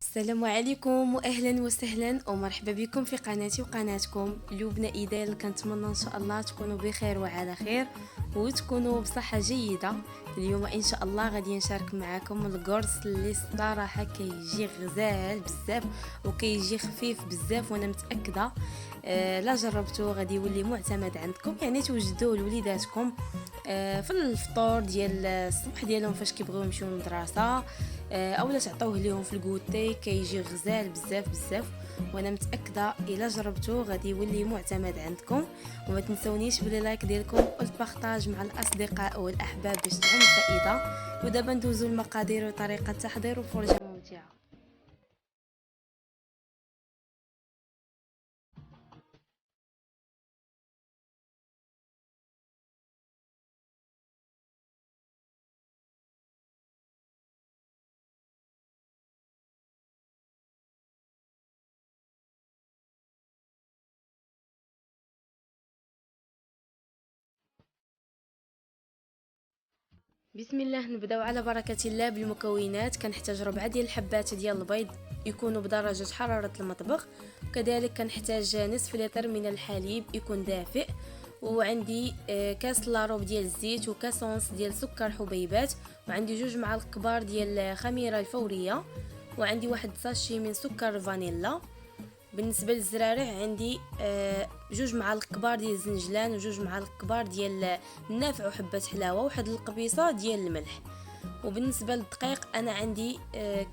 السلام عليكم واهلا وسهلا ومرحبا بكم في قناتي وقناتكم لبنى إيدال. كنتمنى ان شاء الله تكونوا بخير وعلى خير وتكونوا بصحه جيده. اليوم ان شاء الله غادي نشارك معكم القرص اللي الصراحه كيجي غزال بزاف وكيجي خفيف بزاف، وانا متاكده لا جربتوه غادي يولي معتمد عندكم، يعني توجدوه لوليداتكم في الفطور ديال الصبح ديالهم فاش كيبغيو يمشيو للمدرسه، اولا تعطوه ليهم في الكوتي. كيجي غزال بزاف بزاف، وانا متاكده الا جربتوه غادي يولي معتمد عندكم. وما تنسونيش باللايك ديالكم والبارطاج مع الاصدقاء والاحباب باش تعم الفائده. ودابا ندوزو المقادير وطريقه التحضير وفرجه ممتعه. بسم الله، نبداو على بركه الله بالمكونات. كنحتاج 4 ديال الحبات ديال البيض يكونوا بدرجه حراره المطبخ، وكذلك كنحتاج نصف لتر من الحليب يكون دافئ، وعندي كاس لاروب ديال الزيت وكاس ونص ديال سكر حبيبات، وعندي 2 معالق كبار ديال الخميره الفوريه، وعندي 1 ساشي من سكر فانيلا. بالنسبه للزرارع عندي 2 معالق كبار ديال الزنجلان و2 معالق كبار ديال النافع وحبه حلاوه وواحد القبيصه ديال الملح. وبالنسبه للدقيق انا عندي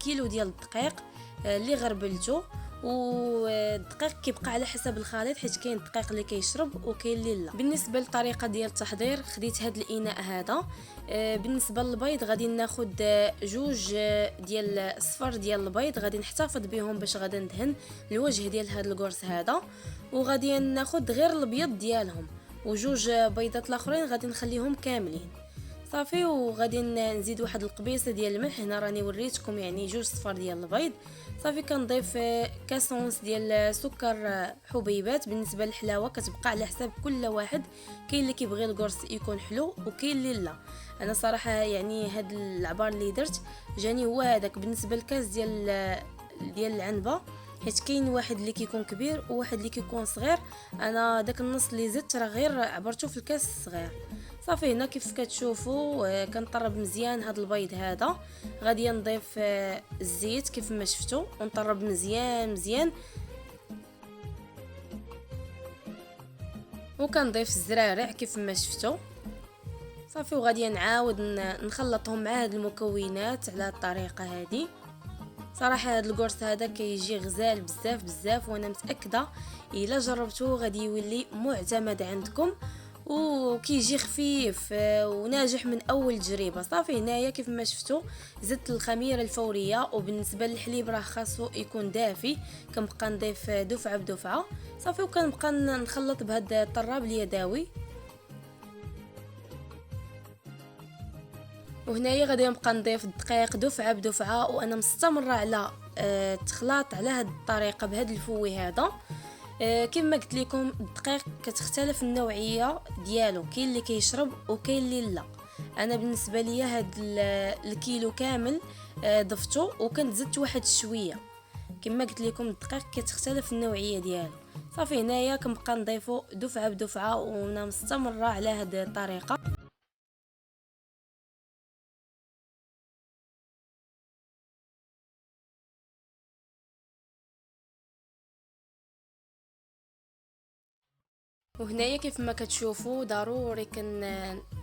كيلو ديال الدقيق اللي غربلته، والدقيق كيبقى على حسب الخليط حيت كاين الدقيق اللي كيشرب وكاين اللي لا. بالنسبه للطريقه ديال التحضير خديت هذا الاناء هذا. بالنسبه للبيض غادي ناخذ 2 ديال الصفر ديال البيض، غادي نحتفظ بهم باش غادي ندهن الوجه ديال هذا القرص هذا، وغادي ناخذ غير الابيض ديالهم، و2 بيضات الاخرين غادي نخليهم كاملين صافي. وغادي نزيد واحد القبيصه ديال الملح، هنا راني وريتكم يعني 2 صفار ديال البيض صافي. كنضيف كاس ونص ديال سكر حبيبات. بالنسبه للحلاوه كتبقى على حساب كل واحد، كاين اللي كيبغي القرص يكون حلو وكاين اللي لا. انا صراحه يعني هاد العبار اللي درت جاني هو هذاك. بالنسبه للكاس ديال العنبه حيت كاين واحد اللي كيكون كبير وواحد اللي كيكون صغير، انا داك النص اللي زدت راه غير عبرته في الكاس الصغير صافي. هنا كيف كتشوفوا كنطرب مزيان هذا البيض هذا. غادي نضيف الزيت كيف ما شفتوا ونطرب مزيان مزيان، وكنضيف الزرارع كيف ما شفتوا صافي. وغادي نعاود نخلطهم مع هاد المكونات على الطريقه هذه. صراحه هذا القرص هذا كيجي غزال بزاف بزاف، وانا متاكده الا جربتوه غادي يولي معتمد عندكم وكيجي خفيف وناجح من اول تجربه صافي. هنايا كيف ما شفتوا زدت الخميره الفوريه، وبالنسبه للحليب راه خاصو يكون دافي، كنبقى نضيف دفعه بدفعه صافي، وكنبقى نخلط بهذا الطراب اليدوي. وهنايا غادي نبقى نضيف الدقيق دفعه بدفعه، وانا مستمره على التخلاط على هذه الطريقه بهذا الفوي هذا. كما قلت لكم الدقيق كتختلف النوعيه ديالو، كاين اللي كيشرب وكاين اللي لا. انا بالنسبه لي هاد الكيلو كامل ضفته وكنت زدت واحد شويه. كما قلت لكم الدقيق كتختلف النوعيه ديالو صافي. هنايا كنبقى نضيفه دفعه بدفعه وانا مستمره على هذه الطريقه. وهنايا كيف ما كتشوفوا ضروري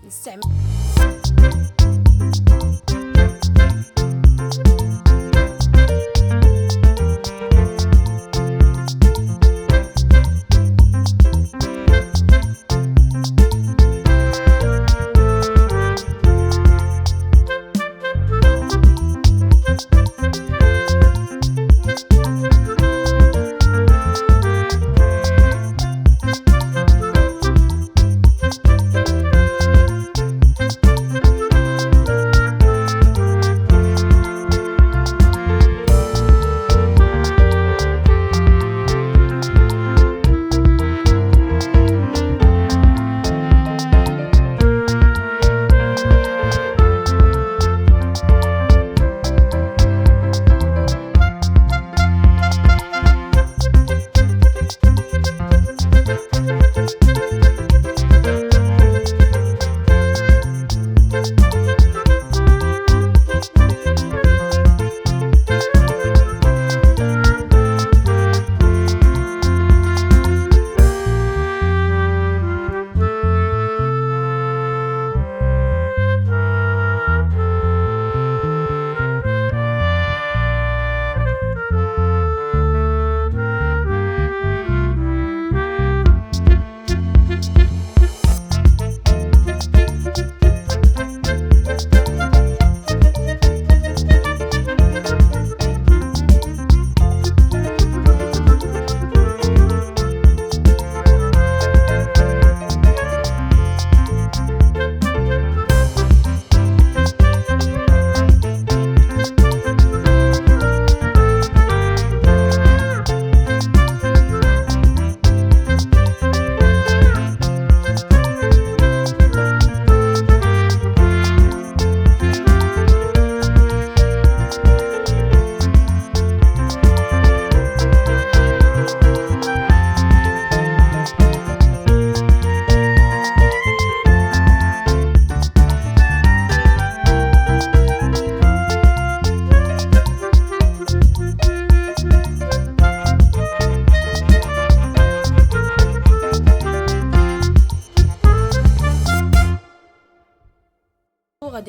نستعمل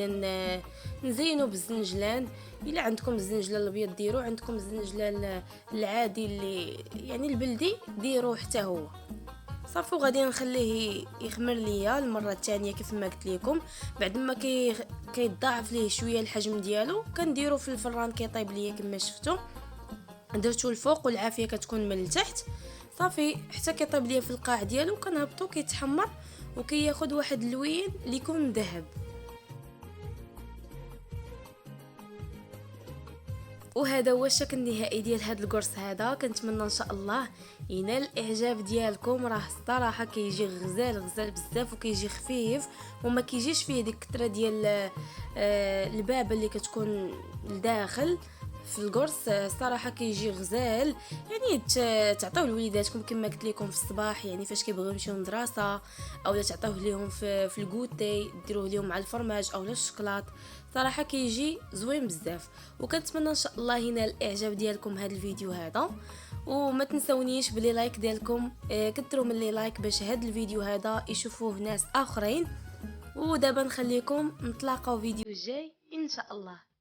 غادي نزينو بالزنجلان. الا عندكم الزنجلان الابيض ديرو، عندكم الزنجلان العادي اللي يعني البلدي ديرو حتى هو صافي. وغادي نخليه يخمر ليا المره الثانيه كيف ما قلت لكم. بعد ما كيتضاعف ليه شويه الحجم ديالو كنديرو في الفران كيطيب ليا كما شفتوا. درتو الفوق والعافيه كتكون من التحت صافي حتى كيطيب ليا في القاع ديالو. كنهبطو كيتحمر وكياخد واحد اللوين اللي يكون ذهب. وهذا هو الشكل النهائي ديال هذا القرص هذا. كنتمنى ان شاء الله ينال الاعجاب ديالكم. راه الصراحه كيجي غزال بزاف وكيجي خفيف وما كيجيش فيه ديك الكثره ديال البابه اللي كتكون لداخل في القرص. صراحه كيجي غزال يعني تعطيوه لوليداتكم كما قلت لكم في الصباح، يعني فاش كيبغيو يمشيو للمدرسه اولا تعطيوه ليهم في الكوتي، ديروه ليهم مع الفرماج اولا الشوكولات. صراحه كيجي زوين بزاف. وكنتمنى ان شاء الله ينال الاعجاب ديالكم هذا الفيديو هذا. وما تنسونيش بلي لايك ديالكم كثروا من لي لايك باش هذا الفيديو هذا يشوفوه ناس اخرين. ودابا نخليكم نتلاقاو فيديو جاي ان شاء الله.